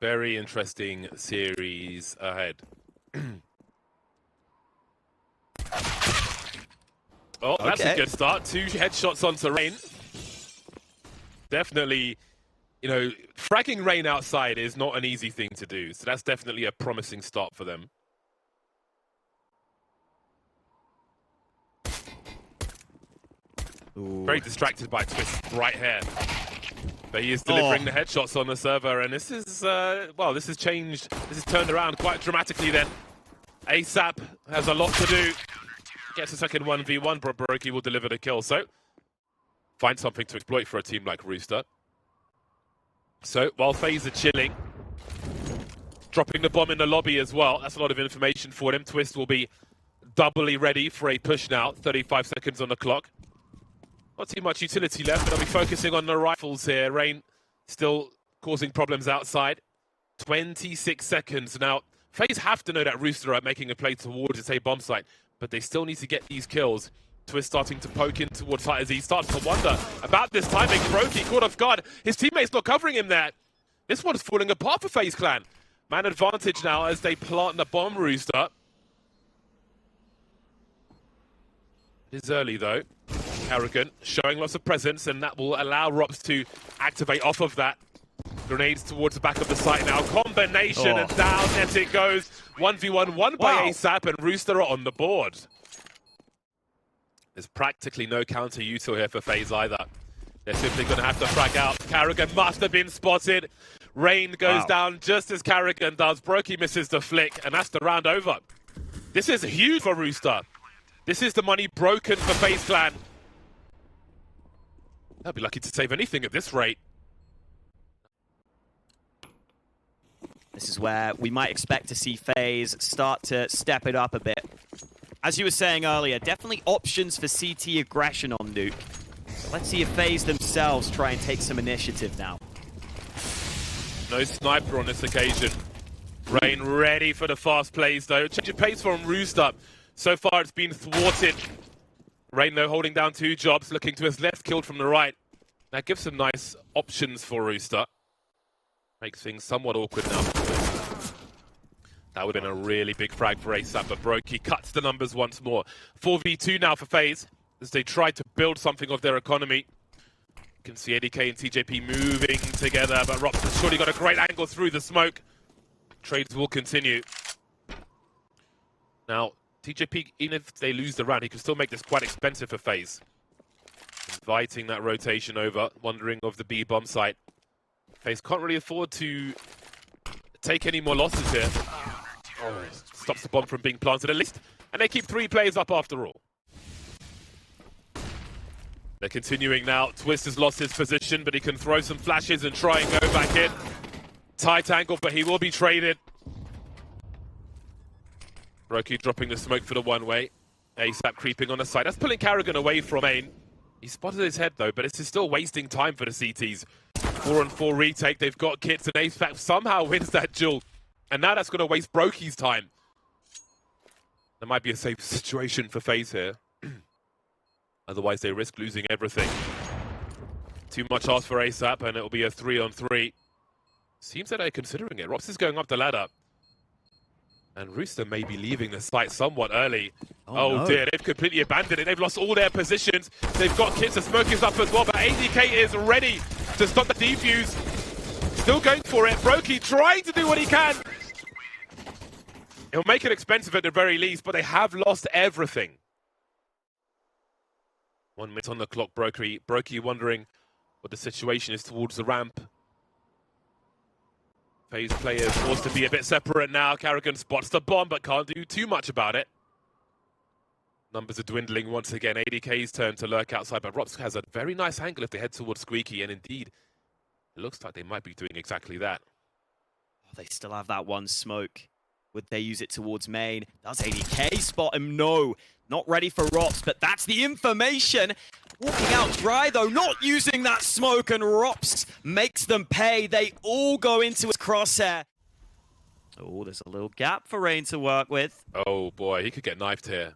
Very interesting series ahead. Oh, that's a good start. 2 headshots onto Rain. Definitely, you know, fragging Rain outside is not an easy thing to do. So that's definitely a promising start for them. Ooh. Very distracted by Twistzz right here. But he is delivering the headshots on the server, and this is, well, this has changed. This has turned around quite dramatically then. ASAP has a lot to do. Gets a second 1v1, but broky will deliver the kill. So, find something to exploit for a team like Rooster. So, while FaZe are chilling, dropping the bomb in the lobby as well. That's a lot of information for them. Twistzz will be doubly ready for a push now. 35 seconds on the clock. Not too much utility left, but they'll be focusing on the rifles here. Rain still causing problems outside. 26 seconds. Now, FaZe have to know that Rooster are making a play towards its A bomb site, but they still need to get these kills. Twistzz starting to poke in towards height as he starts to wonder about this timing. broky caught off guard. His teammates not covering him there. This one's falling apart for FaZe Clan. Man advantage now as they plant the bomb, Rooster. It is early though. Arrogant, showing lots of presence, and that will allow Rops to activate off of that. Grenades towards the back of the site now. Combination and down nettik goes. 1v1 won by ASAP, and Rooster are on the board. There's practically no counter util here for FaZe either. They're simply going to have to frag out. Carrigan must have been spotted. Rain goes down just as Carrigan does. broky misses the flick, and that's the round over. This is huge for Rooster. This is the money broken for FaZe Clan. They'll be lucky to save anything at this rate. This is where we might expect to see FaZe start to step it up a bit. As you were saying earlier, definitely options for CT aggression on Nuke. Let's see if FaZe themselves try and take some initiative now. No sniper on this occasion. Rain ready for the fast plays though. Change of pace from Rooster. So far it's been thwarted. Rain though holding down 2 jobs, looking to his left, killed from the right. That gives some nice options for Rooster. Makes things somewhat awkward now. That would have been a really big frag for ASAP, but broky cuts the numbers once more. 4v2 now for FaZe, as they try to build something of their economy. You can see ADK and TJP moving together, but Rops has surely got a great angle through the smoke. Trades will continue. Now, TJP, even if they lose the round, he can still make this quite expensive for FaZe. Inviting that rotation over, wondering of the B bomb site. FaZe can't really afford to take any more losses here. Stops the bomb from being planted at least, and they keep 3 players up after all. They're continuing now. Twistzz has lost his position, but he can throw some flashes and try and go back in. Tight angle, but he will be traded. broky dropping the smoke for the one-way. ASAP creeping on the side. That's pulling Carrigan away from main. He spotted his head though, but this is still wasting time for the CTs. 4-on-4 retake. They've got kits, and ASAP somehow wins that duel. And now that's going to waste broky's time. There might be a safe situation for FaZe here. Otherwise, they risk losing everything. Too much asked for ASAP, and it'll be a 3-on-3. Seems that they're considering it. Rops is going up the ladder. And Rooster may be leaving the site somewhat early. Oh no. Dear, they've completely abandoned it. They've lost all their positions. They've got kits, the smoke is up as well, but ADK is ready to stop the defuse. Still going for it. broky trying to do what he can. He'll make it expensive at the very least, but they have lost everything. 1 minute on the clock, broky wondering what the situation is towards the ramp. FaZe players forced to be a bit separate now. Carrigan spots the bomb, but can't do too much about it. Numbers are dwindling once again. ADK's turn to lurk outside, but Rops has a very nice angle if they head towards Squeaky, and indeed, it looks like they might be doing exactly that. Oh, they still have that one smoke. Would they use it towards main? Does ADK spot him? No. Not ready for Rops, but that's the information. Walking out dry, though, not using that smoke, and Rops makes them pay. They all go into his crosshair. Oh, there's a little gap for Rain to work with. Oh, boy, he could get knifed here.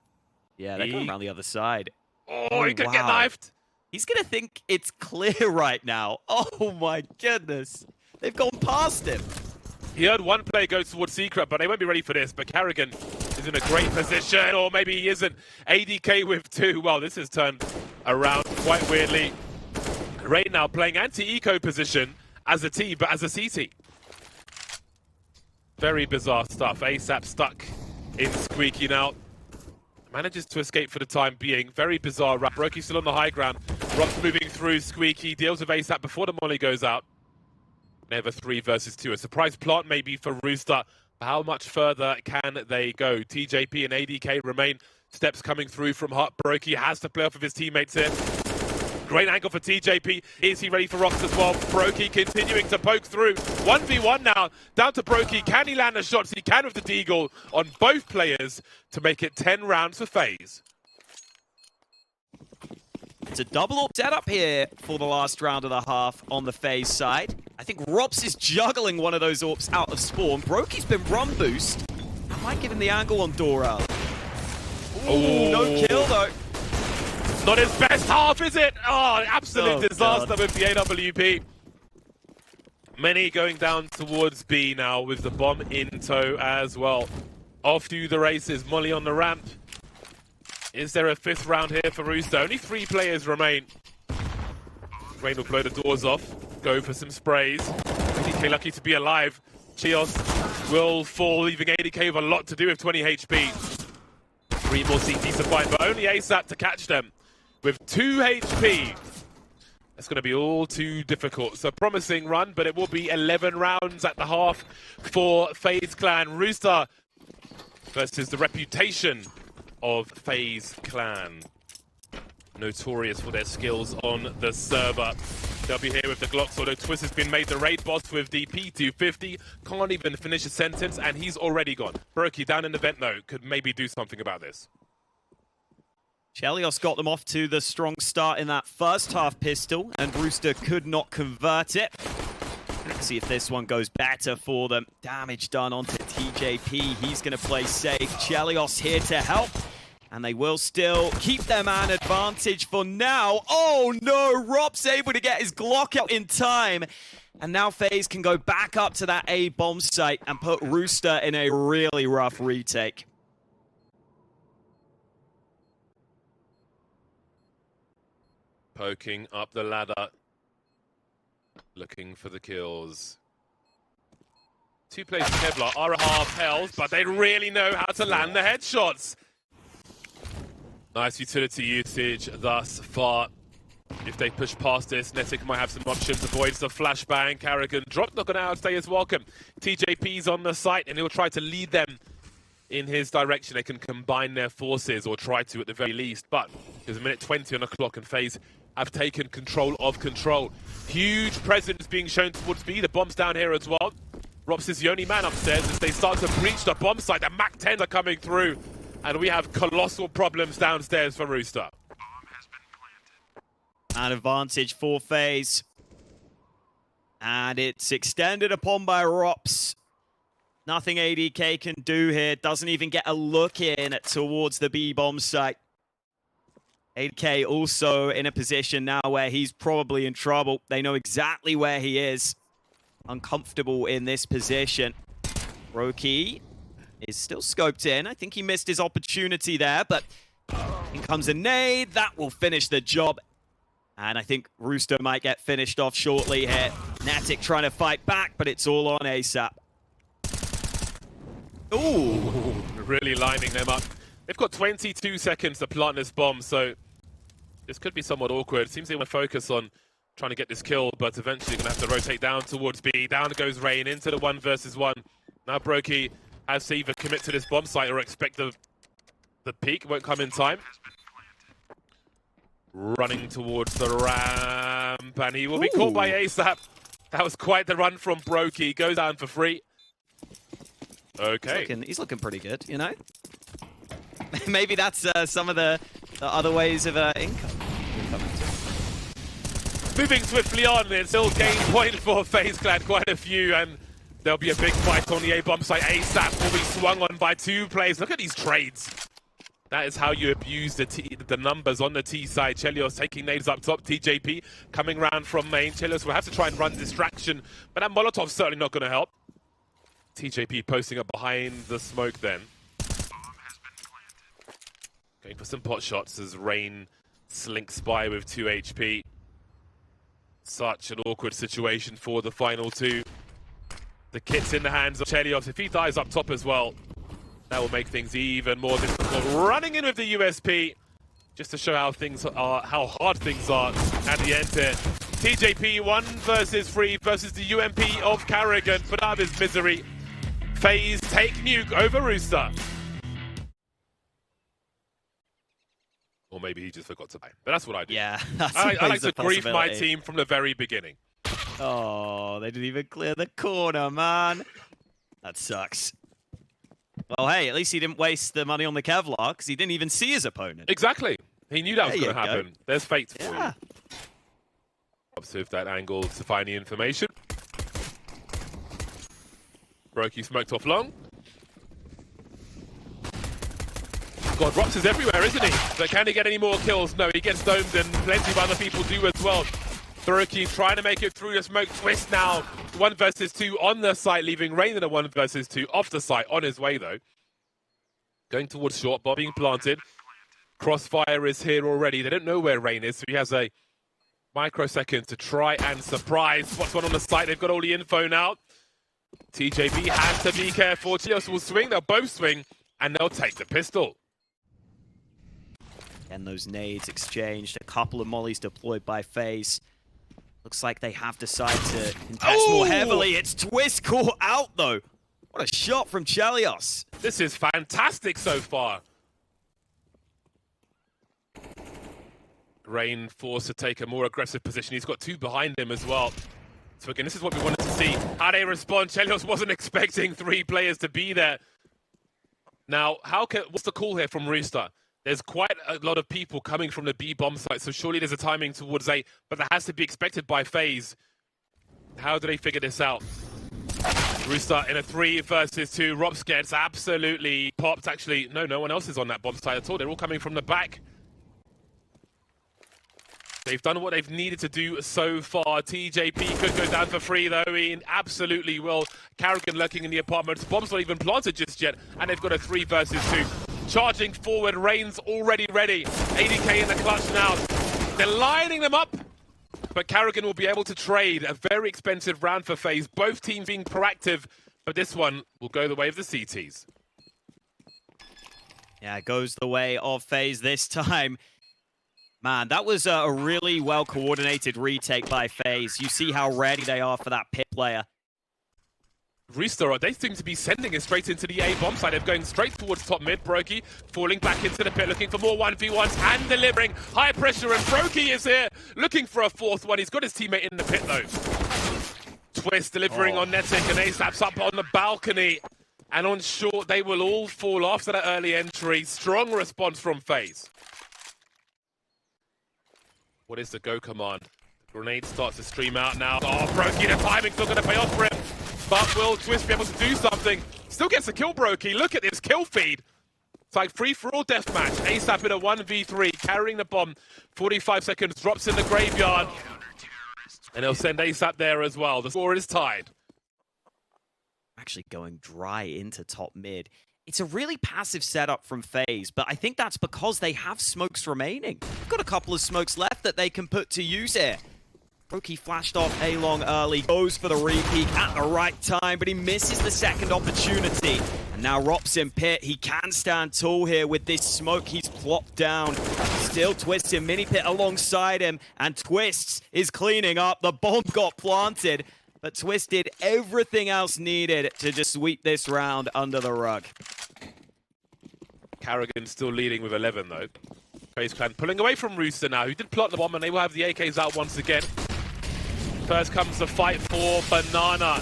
Yeah, they're going around the other side. Oh, he could get knifed. He's going to think it's clear right now. Oh, my goodness. They've gone past him. He heard one player go towards Secret, but they won't be ready for this. But Carrigan is in a great position, or maybe he isn't. ADK with 2. Well, this has turned around quite weirdly. Ray now playing anti-eco position as a T, but as a CT. Very bizarre stuff. ASAP stuck in Squeaky now. Manages to escape for the time being. Very bizarre rap. broky still on the high ground. Rock's moving through. Squeaky deals with ASAP before the molly goes out. Never 3 versus 2. A surprise plant maybe for Rooster. How much further can they go? TJP and ADK remain. Steps coming through from Hut. broky has to play off of his teammates here. Great angle for TJP. Is he ready for rocks as well? broky continuing to poke through. 1v1 now. Down to broky. Can he land the shots? He can with the deagle on both players to make it 10 rounds for FaZe. It's a double AWP setup here for the last round of the half on the FaZe side. I think Rops is juggling one of those AWPs out of spawn. broky's been run boost. Might give him the angle on Dora. Ooh, no kill though. Not his best half, is it? Oh, absolute disaster God. with the AWP. Many going down towards B now with the bomb in tow as well. Off to the races, Molly on the ramp. Is there a 5th round here for Rooster? Only 3 players remain. Rain will blow the doors off. Go for some sprays. ADK lucky to be alive. Chelleos will fall, leaving ADK with a lot to do with 20 HP. 3 more CTs to fight, but only ASAP to catch them. With 2 HP. It's going to be all too difficult. So promising run, but it will be 11 rounds at the half for FaZe Clan. Rooster versus the reputation of FaZe Clan. Notorious for their skills on the server. They'll be here with the Glocks, although Twistzz has been made the raid boss with the P250. Can't even finish a sentence, and he's already gone. broky down in the vent, though, could maybe do something about this. chelleos got them off to the strong start in that first half pistol, and Rooster could not convert it. Let's see if this one goes better for them. Damage done onto TJP. He's going to play safe. chelleos here to help. And they will still keep their man advantage for now. Oh no, Rob's able to get his Glock out in time. And now FaZe can go back up to that A bomb site and put Rooster in a really rough retake. Poking up the ladder. Looking for the kills. 2 players in Kevlar are half health, but they really know how to land the headshots. Nice utility usage thus far. If they push past this, nettik might have some options. Avoids the flashbang. Carrigan drop, not going to outstay his welcome. TJP's on the site, and he'll try to lead them in his direction. They can combine their forces, or try to at the very least. But there's a minute 20 on the clock, and FaZe have taken control of control. Huge presence being shown towards B. The bomb's down here as well. Rops is the only man upstairs as they start to breach the bomb site. The MAC-10s are coming through. And we have colossal problems downstairs for Rooster. An advantage for FaZe. And it's extended upon by Rops. Nothing ADK can do here. Doesn't even get a look in towards the B bomb site. ADK also in a position now where he's probably in trouble. They know exactly where he is. Uncomfortable in this position. broky is still scoped in. I think he missed his opportunity there, but in comes a nade. That will finish the job. And I think Rooster might get finished off shortly here. nettik trying to fight back, but it's all on ASAP. Ooh. Really lining them up. They've got 22 seconds to plant this bomb, so this could be somewhat awkward. Seems they want to focus on trying to get this kill, but eventually going to have to rotate down towards B. Down goes Rain into the 1 versus 1. Now broky has to either commit to this bomb site or expect the peak won't come in time. Running towards the ramp, and he will be caught by ASAP. That was quite the run from broky. Goes down for free. Okay. He's looking pretty good, you know? Maybe that's some of the other ways of income. Moving swiftly on, it's still game point for FaZe Clan, quite a few, and there'll be a big fight on the A bomb site. ASAP will be swung on by 2 players. Look at these trades. That is how you abuse the numbers on the T side. chelleos taking nades up top. TJP coming round from main. chelleos will have to try and run distraction, but that Molotov's certainly not going to help. TJP posting up behind the smoke then. Going for some pot shots as Rain slinks by with 2 HP. Such an awkward situation for the final two. The kit's in the hands of chelleos. If he dies up top as well, that will make things even more difficult. Running in with the USP, just to show how things are, how hard things are at the end here. TJP 1 versus 3 versus the UMP of karrigan. Put out of his misery. FaZe take nuke over Rooster. Or maybe he just forgot to buy. But that's what I do. Yeah, that's I like a to grief my possibility. team from the very beginning. Oh, they didn't even clear the corner, man. That sucks. Well, hey, at least he didn't waste the money on the Kevlar, because he didn't even see his opponent. Exactly. He knew that was There going to you go. happen. There's fate for Yeah. you. Observe that angle to find the information. broky smoked off long. God, Rops is everywhere, isn't he? But can he get any more kills? No, he gets domed, and plenty of other people do as well. broky trying to make it through the smoke. Twistzz now 1 versus 2 on the site, leaving Rain in a 1 versus 2 off the site. On his way though. Going towards short, bomb being planted. Crossfire is here already. They don't know where Rain is, so he has a microsecond to try and surprise. What's one on the site? They've got all the info now. TJP has to be careful. chelleos will swing. They'll both swing, and they'll take the pistol. And those nades exchanged. A couple of mollies deployed by FaZe. Looks like they have decided to contest more heavily. It's Twistzz caught out, though. What a shot from chelleos. This is fantastic so far. Rain forced to take a more aggressive position. He's got 2 behind him as well. So again, this is what we wanted to see. How they respond. chelleos wasn't expecting 3 players to be there. Now, what's the call here from Rooster? There's quite a lot of people coming from the B bomb site, so surely there's a timing towards A, but that has to be expected by FaZe. How do they figure this out? Rooster in a 3 versus 2. Rops gets absolutely popped. Actually, no one else is on that bomb site at all. They're all coming from the back. They've done what they've needed to do so far. TJP could go down for free, though. He absolutely will. karrigan lurking in the apartments. Bomb's not even planted just yet, and they've got a 3 versus 2. Charging forward, Rain's already ready. 80k in the clutch now. They're lining them up, but karrigan will be able to trade. A very expensive round for FaZe. Both teams being proactive, but this one will go the way of the CTs. Yeah, it goes the way of FaZe this time. Man, that was a really well-coordinated retake by FaZe. You see how ready they are for that pit player. Rooster, they seem to be sending it straight into the A bomb side. They're going straight towards top mid. broky falling back into the pit, looking for more 1v1s and delivering high pressure. And broky is here, looking for a 4th one. He's got his teammate in the pit though. Twistzz delivering on nettik, and ASAP's up on the balcony. And on short, they will all fall after that early entry. Strong response from FaZe. What is the go command? The grenade starts to stream out now. Oh, broky, the timing's not going to pay off for him. But will Twistzz be able to do something? Still gets a kill, broky. Look at this kill feed. It's like free-for-all deathmatch. ASAP in a 1v3, carrying the bomb. 45 seconds, drops in the graveyard. And they'll send ASAP there as well. The score is tied. Actually going dry into top mid. It's a really passive setup from FaZe, but I think that's because they have smokes remaining. They've got a couple of smokes left that they can put to use here. broky flashed off A-long early, goes for the re-peek at the right time, but he misses the second opportunity. And now Rops in pit. He can stand tall here with this smoke. He's plopped down. Still Twistzz in mini pit alongside him, and Twistzz is cleaning up. The bomb got planted, but Twistzz did everything else needed to just sweep this round under the rug. karrigan still leading with 11 though. FaZe Clan pulling away from Rooster now, who did plant the bomb, and they will have the AKs out once again. First comes the fight for Banana.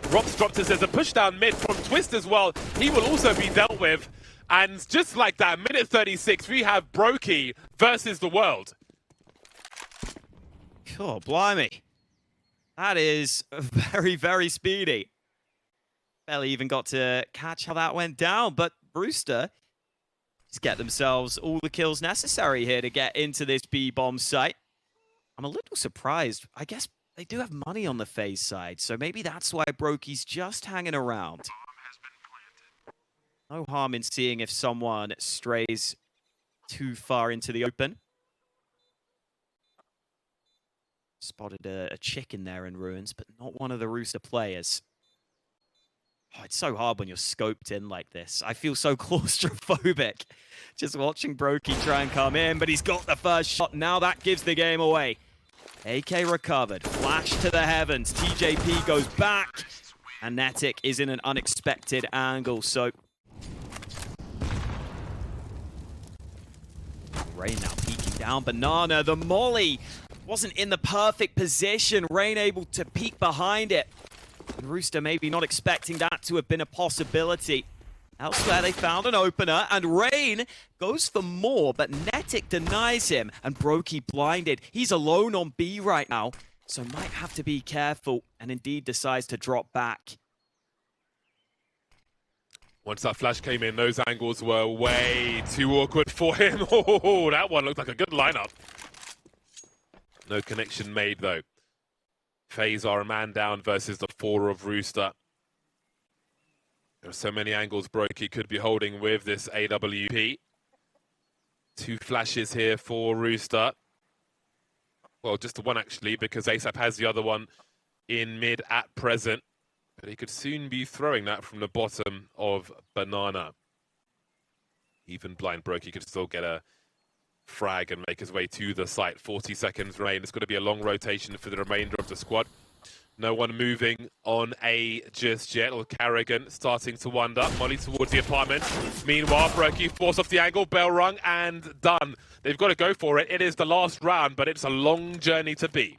Rops dropped us as a push down mid from Twistzz as well. He will also be dealt with. And just like that, minute 36, we have broky versus the world. Oh, blimey. That is very, very speedy. Barely even got to catch how that went down, but Rooster just get themselves all the kills necessary here to get into this B-bomb site. I'm a little surprised. I guess they do have money on the FaZe side, so maybe that's why broky's just hanging around. No harm in seeing if someone strays too far into the open. Spotted a chicken there in ruins, but not one of the Rooster players. Oh, it's so hard when you're scoped in like this. I feel so claustrophobic just watching broky try and come in, but he's got the first shot. Now that gives the game away. AK recovered. Flash to the heavens. TJP goes back. And nettik is in an unexpected angle, so... Rain now peeking down. Banana, the molly wasn't in the perfect position. Rain able to peek behind it. And Rooster maybe not expecting that to have been a possibility. Elsewhere, they found an opener, and Rain goes for more, but nettik denies him, and broky blinded. He's alone on B right now, so might have to be careful, and indeed decides to drop back. Once that flash came in, those angles were way too awkward for him. Oh, that one looked like a good lineup. No connection made, though. FaZe are a man down versus the 4 of Rooster. There are so many angles broky could be holding with this AWP. 2 flashes here for Rooster. Well, just the one actually, because ASAP has the other one in mid at present. But he could soon be throwing that from the bottom of Banana. Even blind broky could still get a frag and make his way to the site. 40 seconds remain. It's going to be a long rotation for the remainder of the squad. No one moving on A just yet, or Carrigan starting to wonder. Molly towards the apartment. Meanwhile, broky force off the angle, bell rung, and done. They've got to go for it. It is the last round, but it's a long journey to B.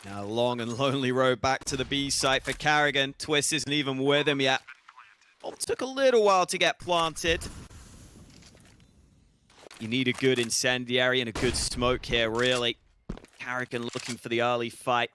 Now, long and lonely road back to the B site for Carrigan. Twistzz isn't even with him yet. Bomb took a little while to get planted. You need a good incendiary and a good smoke here, really. Carrigan looking for the early fight.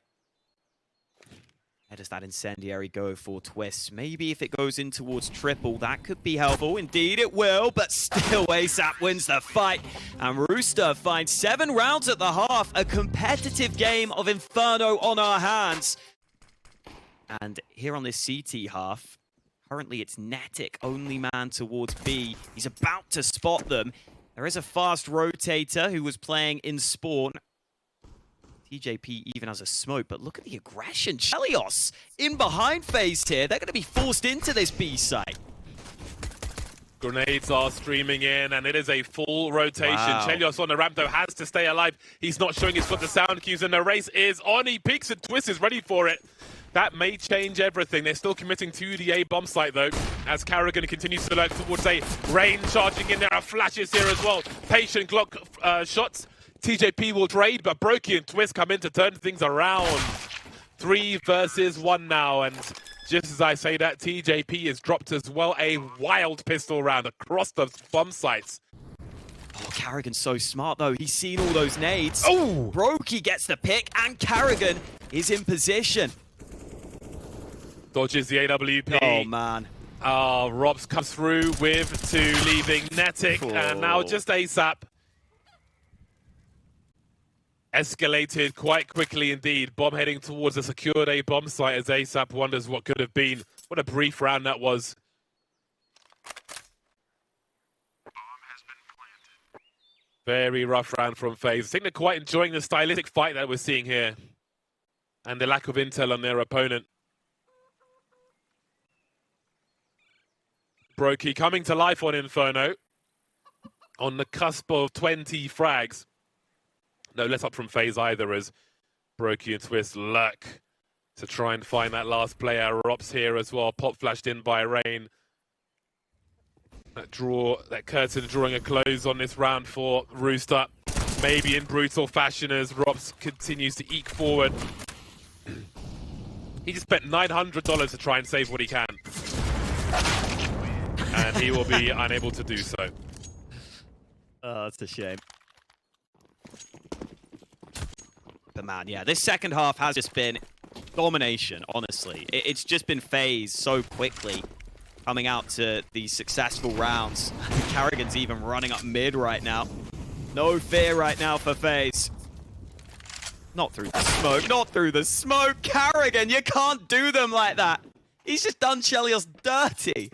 Where does that incendiary go for Twistzz? Maybe if it goes in towards triple, that could be helpful. Indeed it will, but still ASAP wins the fight. And Rooster finds 7 rounds at the half. A competitive game of Inferno on our hands. And here on this CT half, currently it's nettik, only man towards B. He's about to spot them. There is a fast rotator who was playing in spawn. TJP even has a smoke, but look at the aggression. Chelleos in behind FaZe here. They're going to be forced into this B site. Grenades are streaming in, and it is a full rotation. Wow. Chelleos on the ramp, though, has to stay alive. He's not showing his foot the sound cues, and the race is on. He peeks, and Twistzz is ready for it. That may change everything. They're still committing to the A bomb site, though, as Carrigan continues to lurk towards A. Rain charging in. There are flashes here as well. Patient Glock shots. TJP will trade, but broky and Twistzz come in to turn things around. 3 versus 1 now, and just as I say that, TJP is dropped as well. A wild pistol round across the bomb sites. Oh, Carrigan's so smart, though. He's seen all those nades. Oh! broky gets the pick, and Carrigan is in position. Dodges the AWP. Oh, man. Robs comes through with 2, leaving nettik, and now just ASAP. Escalated quite quickly indeed. Bomb heading towards a secured A bomb site as ASAP wonders what could have been. What a brief round that was. Very rough round from FaZe. I think they're quite enjoying the stylistic fight that we're seeing here. And the lack of intel on their opponent. broky coming to life on Inferno. On the cusp of 20 frags. No let up from FaZe either, as broky and Twistzz lurk to try and find that last player. Rops here as well, pop flashed in by Rain. That curtain drawing a close on this round for Rooster. Maybe in brutal fashion as Rops continues to eke forward. He just spent $900 to try and save what he can. And he will be unable to do so. Oh, that's a shame. But man, yeah, this second half has just been domination, honestly. It's just been FaZe so quickly coming out to these successful rounds. Carrigan's even running up mid right now. No fear right now for FaZe. Not through the smoke, not through the smoke. Carrigan, you can't do them like that. He's just done chelleos dirty.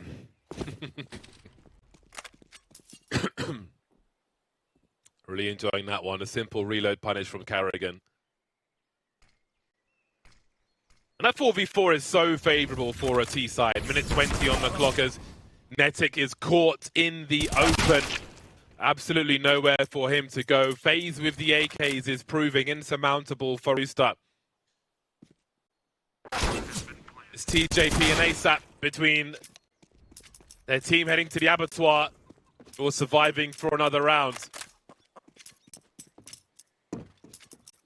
Really enjoying that one. A simple reload punish from Carrigan. And that 4v4 is so favorable for a T side. Minute 20 on the clock as nettik is caught in the open. Absolutely nowhere for him to go. FaZe with the AKs is proving insurmountable for Rooster. It's TJP and ASAP between their team heading to the abattoir or surviving for another round.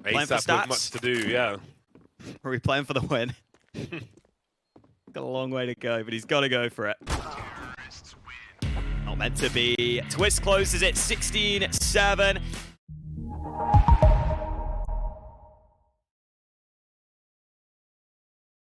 ASAP with much to do, yeah. Are we playing for the win? Got a long way to go, but he's got to go for it. Not meant to be. Twistzz closes it 16-7.